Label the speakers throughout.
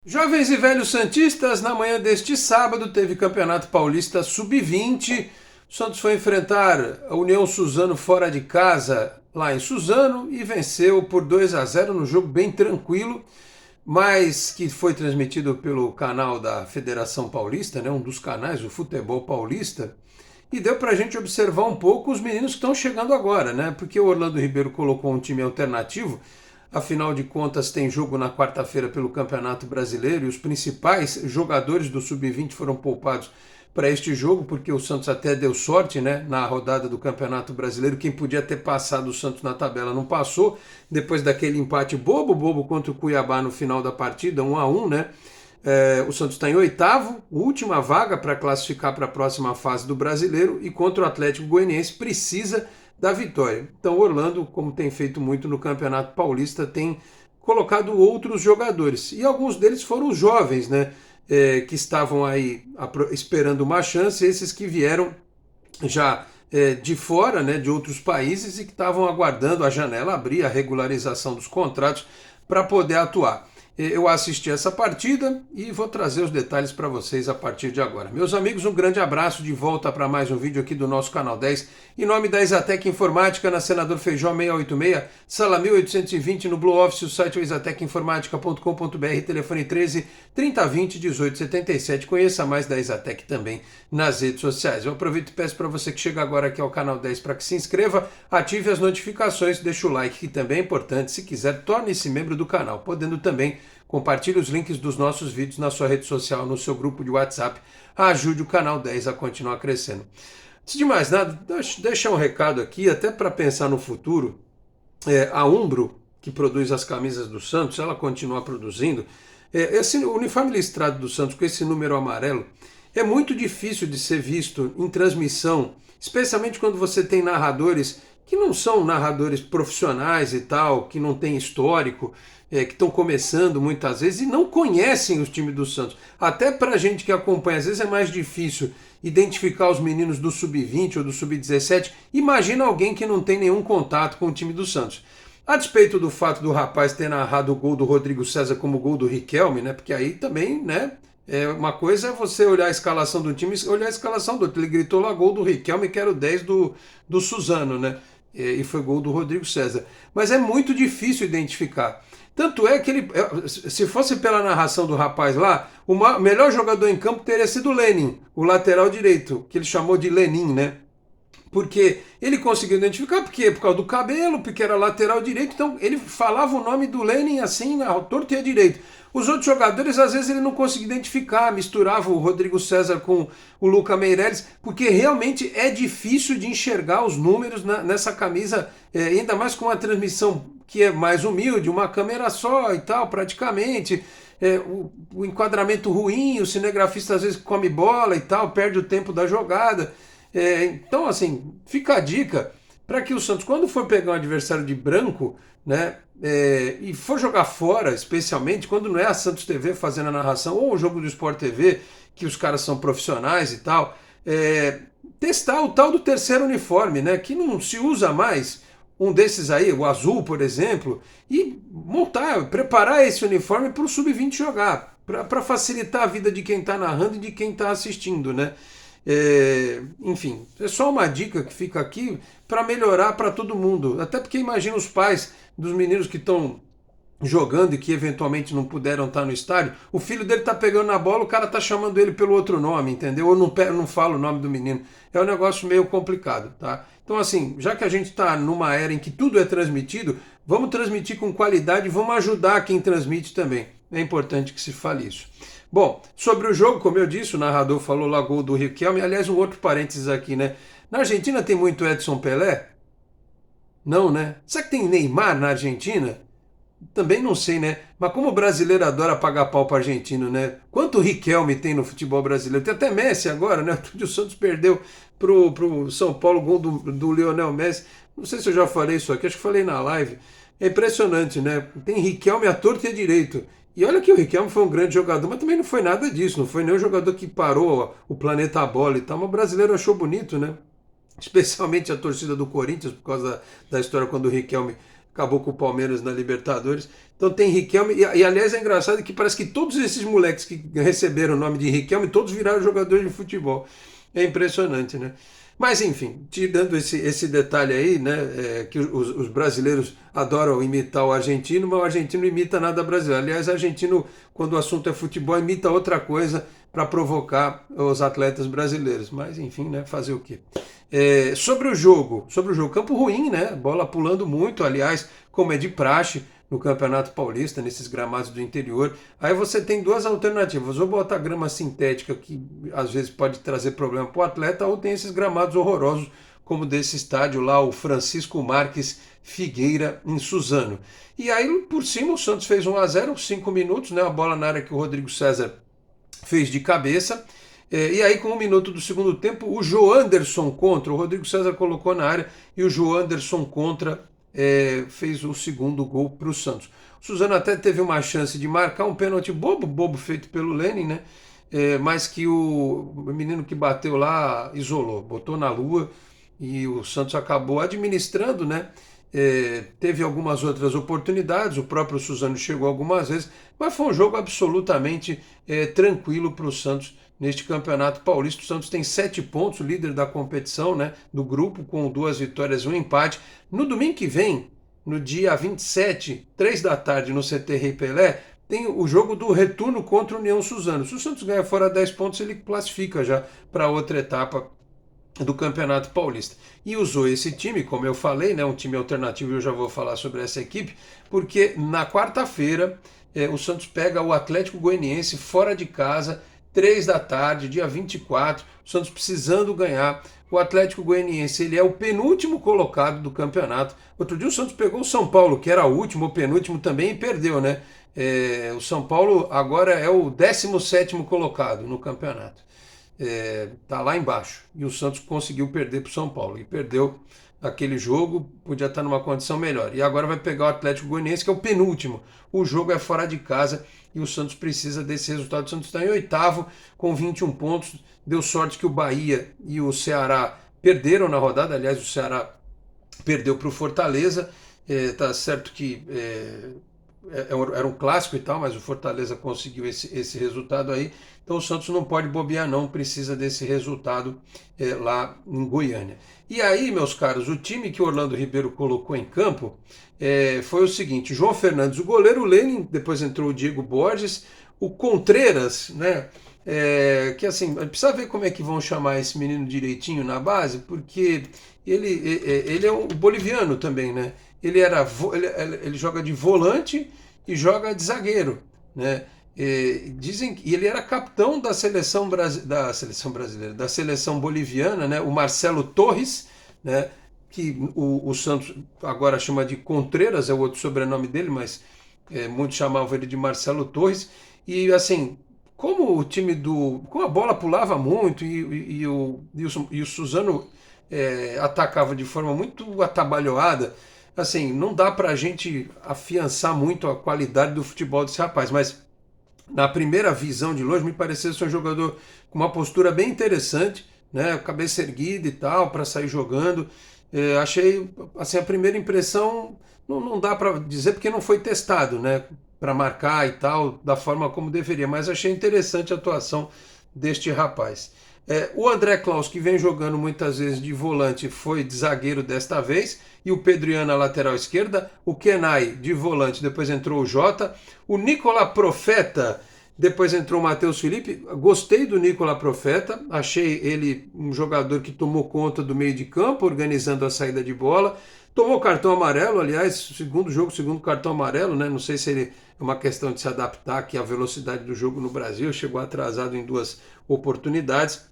Speaker 1: Jovens e velhos santistas, na manhã deste sábado teve Campeonato Paulista Sub-20. O Santos foi enfrentar a União Suzano fora de casa, lá em Suzano, e venceu por 2-0 no jogo bem tranquilo, mas que foi transmitido pelo canal da Federação Paulista, né, um dos canais, o Futebol Paulista, e deu para a gente observar um pouco os meninos que estão chegando agora, né? Porque o Orlando Ribeiro colocou um time alternativo. Afinal de contas, tem jogo na quarta-feira pelo Campeonato Brasileiro e os principais jogadores do Sub-20 foram poupados para este jogo, porque o Santos até deu sorte, né, na rodada do Campeonato Brasileiro. Quem podia ter passado o Santos na tabela não passou, depois daquele empate bobo contra o Cuiabá no final da partida, 1-1, né? O Santos está em oitavo, última vaga para classificar para a próxima fase do Brasileiro, e contra o Atlético Goianiense precisa da vitória. Então o Orlando, como tem feito muito no Campeonato Paulista, tem colocado outros jogadores. E alguns deles foram os jovens, né? Que estavam aí esperando uma chance, esses que vieram já de fora, né, de outros países, e que estavam aguardando a janela abrir, a regularização dos contratos para poder atuar. Eu assisti essa partida e vou trazer os detalhes para vocês a partir de agora. Meus amigos, um grande abraço, de volta para mais um vídeo aqui do nosso canal 10. Em nome da Exatec Informática, na Senador Feijó 686, sala 1820, no Blue Office, o site é exatecinformatica.com.br, telefone 13 3020 1877. Conheça mais da Exatec também nas redes sociais. Eu aproveito e peço para você que chega agora aqui ao canal 10 para que se inscreva, ative as notificações, deixe o like, que também é importante. Se quiser, torne-se membro do canal, podendo também compartilhe os links dos nossos vídeos na sua rede social, no seu grupo de WhatsApp. Ajude o canal 10 a continuar crescendo. Antes de mais nada, deixar um recado aqui, até para pensar no futuro. A Umbro, que produz as camisas do Santos, ela continua produzindo. Esse uniforme listrado do Santos com esse número amarelo é muito difícil de ser visto em transmissão, especialmente quando você tem narradores que não são narradores profissionais e tal, que não têm histórico, que estão começando muitas vezes e não conhecem os times do Santos. Até para a gente que acompanha, às vezes é mais difícil identificar os meninos do Sub-20 ou do Sub-17. Imagina alguém que não tem nenhum contato com o time do Santos. A despeito do fato do rapaz ter narrado o gol do Rodrigo César como gol do Riquelme, né? Porque aí também, né? Uma coisa é você olhar a escalação do time e olhar a escalação do outro. Ele gritou lá gol do Riquelme, que era o 10 do Suzano, né? E foi gol do Rodrigo César. Mas é muito difícil identificar. Tanto é que ele, se fosse pela narração do rapaz lá, o melhor jogador em campo teria sido o Lenin, o lateral direito, que ele chamou de Lenin, né? Porque ele conseguiu identificar, porque por causa do cabelo, porque era lateral direito, então ele falava o nome do Lenin assim, ao torto e à direito. Os outros jogadores, às vezes, ele não conseguia identificar, misturava o Rodrigo César com o Luca Meireles, porque realmente é difícil de enxergar os números nessa camisa, ainda mais com uma transmissão que é mais humilde, uma câmera só e tal, praticamente. O enquadramento ruim, o cinegrafista às vezes come bola e tal, perde o tempo da jogada. Então, assim, fica a dica para que o Santos, quando for pegar um adversário de branco, né, e for jogar fora, especialmente quando não é a Santos TV fazendo a narração, ou o jogo do Sport TV, que os caras são profissionais e tal, testar o tal do terceiro uniforme, né, que não se usa mais, um desses aí, o azul, por exemplo, e preparar esse uniforme para o Sub-20 jogar, para facilitar a vida de quem está narrando e de quem está assistindo, né? Enfim, é só uma dica que fica aqui para melhorar para todo mundo. Até porque imagina os pais dos meninos que estão jogando e que eventualmente não puderam estar no estádio, o filho dele tá pegando na bola, o cara tá chamando ele pelo outro nome, entendeu? Ou não fala o nome do menino. É um negócio meio complicado, tá? Então, assim, já que a gente tá numa era em que tudo é transmitido, vamos transmitir com qualidade e vamos ajudar quem transmite também. É importante que se fale isso. Bom, sobre o jogo, como eu disse, o narrador falou lá gol do Riquelme. Aliás, um outro parênteses aqui, né? Na Argentina tem muito Edson Pelé? Não, né? Será que tem Neymar na Argentina? Também não sei, né? Mas como o brasileiro adora pagar pau para argentino, né? Quanto Riquelme tem no futebol brasileiro? Tem até Messi agora, né? O Santos perdeu pro São Paulo o gol do Lionel Messi. Não sei se eu já falei isso aqui, acho que falei na live. É impressionante, né? Tem Riquelme à torta e à direito. E olha que o Riquelme foi um grande jogador, mas também não foi nada disso. Não foi nenhum jogador que parou o planeta a bola e tal. Mas o brasileiro achou bonito, né? Especialmente a torcida do Corinthians, por causa da história quando o Riquelme acabou com o Palmeiras na Libertadores. Então tem Riquelme, e aliás é engraçado que parece que todos esses moleques que receberam o nome de Riquelme, todos viraram jogadores de futebol. É impressionante, né? Mas enfim, tirando esse detalhe aí, né, que os brasileiros adoram imitar o argentino, mas o argentino não imita nada brasileiro. Aliás, o argentino, quando o assunto é futebol, imita outra coisa para provocar os atletas brasileiros. Mas enfim, né, fazer o quê? Sobre o jogo, campo ruim, né? Bola pulando muito, aliás, como é de praxe no Campeonato Paulista, nesses gramados do interior. Aí você tem duas alternativas: ou botar grama sintética, que às vezes pode trazer problema para o atleta, ou tem esses gramados horrorosos, como desse estádio lá, o Francisco Marques Figueira, em Suzano. E aí, por cima, o Santos fez 1-0, 5 minutos, né? A bola na área que o Rodrigo César fez de cabeça. E aí, com 1 minuto do segundo tempo, o Joanderson contra, o Rodrigo César colocou na área e o Joanderson contra fez o segundo gol para o Santos. O Suzano até teve uma chance de marcar um pênalti bobo feito pelo Lenin, né? Mas que o menino que bateu lá isolou, botou na lua e o Santos acabou administrando, né? Teve algumas outras oportunidades, o próprio Suzano chegou algumas vezes, mas foi um jogo absolutamente tranquilo para o Santos neste Campeonato Paulista. O Santos tem 7 pontos, líder da competição, né, do grupo, com 2 vitórias e 1 empate. No domingo que vem, no dia 27, 3 da tarde, no CT Rei Pelé, tem o jogo do retorno contra o União Suzano. Se o Santos ganhar fora 10 pontos, ele classifica já para outra etapa do Campeonato Paulista. E usou esse time, como eu falei, né, um time alternativo, eu já vou falar sobre essa equipe, porque na quarta-feira o Santos pega o Atlético Goianiense fora de casa, 3 da tarde, dia 24, o Santos precisando ganhar. O Atlético Goianiense, ele é o penúltimo colocado do campeonato. Outro dia o Santos pegou o São Paulo, que era o último, o penúltimo também, e perdeu, né? O São Paulo agora é o 17º colocado no campeonato. Tá lá embaixo. E o Santos conseguiu perder para o São Paulo. E perdeu aquele jogo, podia estar numa condição melhor. E agora vai pegar o Atlético Goianiense, que é o penúltimo. O jogo é fora de casa e o Santos precisa desse resultado. O Santos está em 8º com 21 pontos. Deu sorte que o Bahia e o Ceará perderam na rodada. Aliás, o Ceará perdeu para o Fortaleza. Tá certo que era um clássico e tal, mas o Fortaleza conseguiu esse resultado aí. Então o Santos não pode bobear não, precisa desse resultado lá em Goiânia. E aí, meus caros, o time que o Orlando Ribeiro colocou em campo foi o seguinte: João Fernandes, o goleiro, o Lenin, depois entrou o Diego Borges, o Contreras, né? Que assim, precisa ver como é que vão chamar esse menino direitinho na base, porque ele é um boliviano também, né? Ele joga de volante e joga de zagueiro, né? Dizem que ele era capitão da seleção brasileira, da seleção boliviana, né? O Marcelo Torres, né? Que o Santos agora chama de Contreras, é o outro sobrenome dele, mas muitos chamavam ele de Marcelo Torres. E assim, como a bola pulava muito e o Suzano atacava de forma muito atabalhoada, assim, não dá pra gente afiançar muito a qualidade do futebol desse rapaz, mas na primeira visão de longe me pareceu ser um jogador com uma postura bem interessante, né, cabeça erguida e tal, para sair jogando. Achei, assim, a primeira impressão não dá para dizer porque não foi testado, né, para marcar e tal, da forma como deveria, mas achei interessante a atuação deste rapaz. O André Klaus, que vem jogando muitas vezes de volante, foi de zagueiro desta vez, e o Pedriano na lateral esquerda, o Kenai de volante, depois entrou o Jota, o Nicola Profeta, depois entrou o Matheus Felipe. Gostei do Nicola Profeta, achei ele um jogador que tomou conta do meio de campo, organizando a saída de bola, tomou cartão amarelo, aliás, segundo jogo, segundo cartão amarelo, né? Não sei se ele é uma questão de se adaptar aqui à velocidade do jogo no Brasil, chegou atrasado em 2 oportunidades,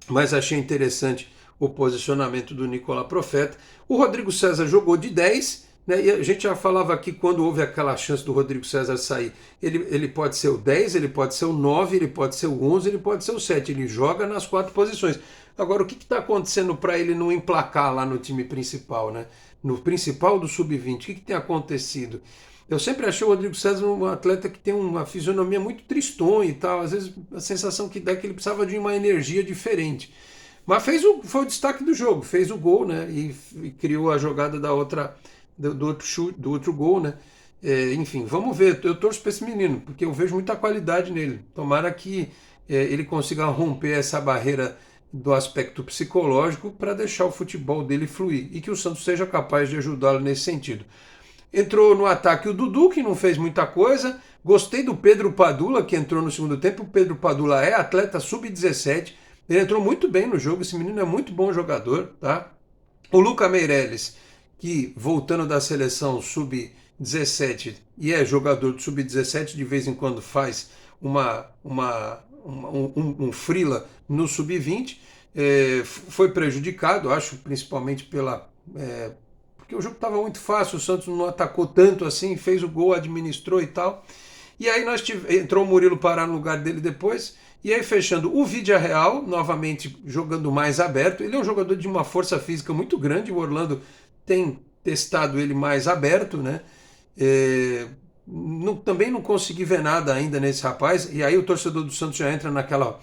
Speaker 1: mas achei interessante o posicionamento do Nicola Profeta. O Rodrigo César jogou de 10, né, e a gente já falava aqui, quando houve aquela chance do Rodrigo César sair, ele pode ser o 10, ele pode ser o 9, ele pode ser o 11, ele pode ser o 7, ele joga nas 4 posições. Agora, o que está acontecendo para ele não emplacar lá no time principal, né? No principal do Sub-20, o que tem acontecido? Eu sempre achei o Rodrigo César um atleta que tem uma fisionomia muito tristonha e tal, às vezes a sensação que dá é que ele precisava de uma energia diferente. Mas foi o destaque do jogo, fez o gol, né? E criou a jogada da outra do outro chute, do outro gol, né? Enfim, vamos ver. Eu torço para esse menino, porque eu vejo muita qualidade nele. Tomara que ele consiga romper essa barreira do aspecto psicológico para deixar o futebol dele fluir e que o Santos seja capaz de ajudá-lo nesse sentido. Entrou no ataque o Dudu, que não fez muita coisa. Gostei do Pedro Padula, que entrou no segundo tempo. O Pedro Padula é atleta sub-17. Ele entrou muito bem no jogo. Esse menino é muito bom jogador, tá? O Luca Meireles, que voltando da seleção sub-17 e é jogador do sub-17, de vez em quando faz um frila no sub-20, foi prejudicado, acho, principalmente porque o jogo estava muito fácil, o Santos não atacou tanto assim, fez o gol, administrou e tal. E aí entrou o Murilo Pará no lugar dele depois. E aí fechando o Villarreal, novamente jogando mais aberto. Ele é um jogador de uma força física muito grande. O Orlando tem testado ele mais aberto, né? Também não consegui ver nada ainda nesse rapaz. E aí o torcedor do Santos já entra naquela...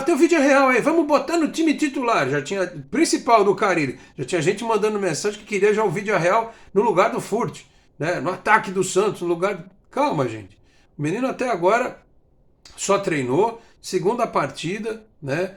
Speaker 1: tem o Villarreal aí, vamos botar no time titular. Já tinha principal do Carille. Já tinha gente mandando mensagem que queria já o Villarreal no lugar do Furt, né? No ataque do Santos, no lugar... Calma, gente. O menino até agora só treinou, segunda partida, né?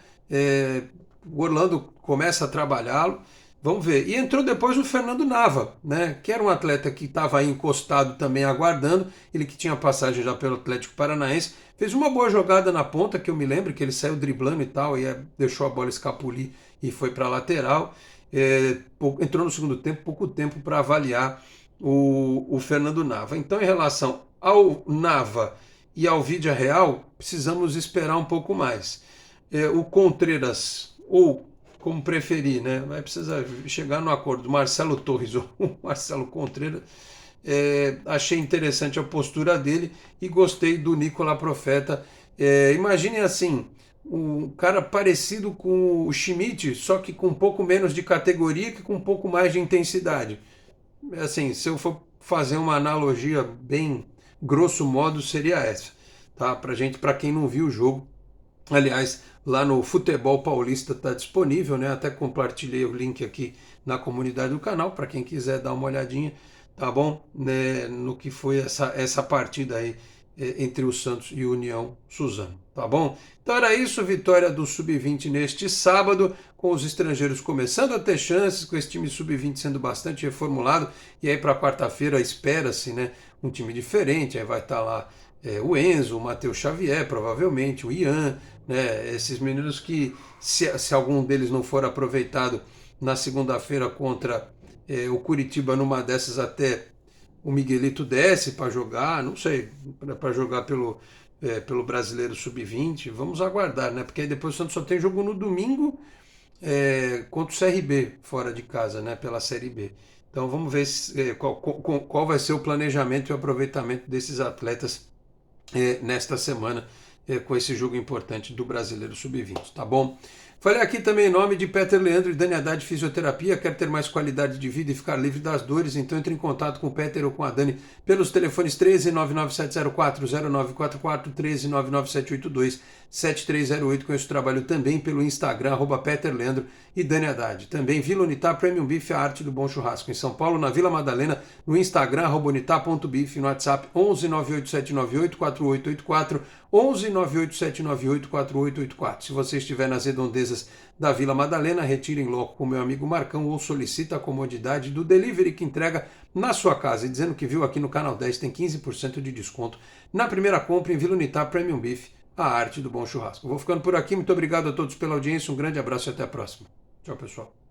Speaker 1: O Orlando começa a trabalhá-lo, vamos ver. E entrou depois o Fernando Nava, né? Que era um atleta que estava aí encostado também aguardando, ele que tinha passagem já pelo Atlético Paranaense, fez uma boa jogada na ponta, que eu me lembro que ele saiu driblando e tal, e deixou a bola escapulir e foi para a lateral. Entrou no segundo tempo, pouco tempo para avaliar o Fernando Nava. Então, em relação ao Nava e ao Villarreal, precisamos esperar um pouco mais. O Contreras, ou como preferir, né? Vai precisar chegar no acordo. Marcelo Torres ou Marcelo Contreras. Achei interessante a postura dele e gostei do Nicola Profeta. Imaginem assim, um cara parecido com o Schmidt, só que com um pouco menos de categoria e com um pouco mais de intensidade. Assim, se eu for fazer uma analogia bem grosso modo, seria essa, tá? Para quem não viu o jogo. Aliás, lá no Futebol Paulista está disponível, né? Até compartilhei o link aqui na comunidade do canal para quem quiser dar uma olhadinha, tá bom? Né? No que foi essa partida aí entre o Santos e o União Suzano, tá bom? Então era isso, vitória do Sub-20 neste sábado, com os estrangeiros começando a ter chances, com esse time Sub-20 sendo bastante reformulado, e aí para quarta-feira espera-se, né, um time diferente, aí vai estar lá o Enzo, o Matheus Xavier, provavelmente, o Ian, né, esses meninos que, se algum deles não for aproveitado na segunda-feira contra o Curitiba, numa dessas até o Miguelito desce para jogar, não sei, para jogar pelo Brasileiro Sub-20, vamos aguardar, né? Porque aí depois o Santos só tem jogo no domingo contra o CRB, fora de casa, né? Pela Série B. Então vamos ver qual vai ser o planejamento e o aproveitamento desses atletas nesta semana, com esse jogo importante do Brasileiro Sub-20, tá bom? Falei aqui também em nome de Peter Leandro e Dani Haddad Fisioterapia. Quer ter mais qualidade de vida e ficar livre das dores? Então entre em contato com o Peter ou com a Dani pelos telefones 13 99704 0944, 13 99782 7308. Conheço o trabalho também pelo Instagram, @Peter Leandro e Dani Haddad. Também Vila Unitar Premium Beef, a arte do bom churrasco. Em São Paulo, na Vila Madalena, no Instagram, @unitar.beef, no WhatsApp 11 98798 4884, 11 98798 4884. Se você estiver nas redondezas da Vila Madalena, retire em loco com meu amigo Marcão ou solicita a comodidade do delivery que entrega na sua casa. E dizendo que viu aqui no Canal 10, tem 15% de desconto na primeira compra em Vila Unitar Premium Beef, a arte do bom churrasco. Vou ficando por aqui, muito obrigado a todos pela audiência, um grande abraço e até a próxima. Tchau, pessoal.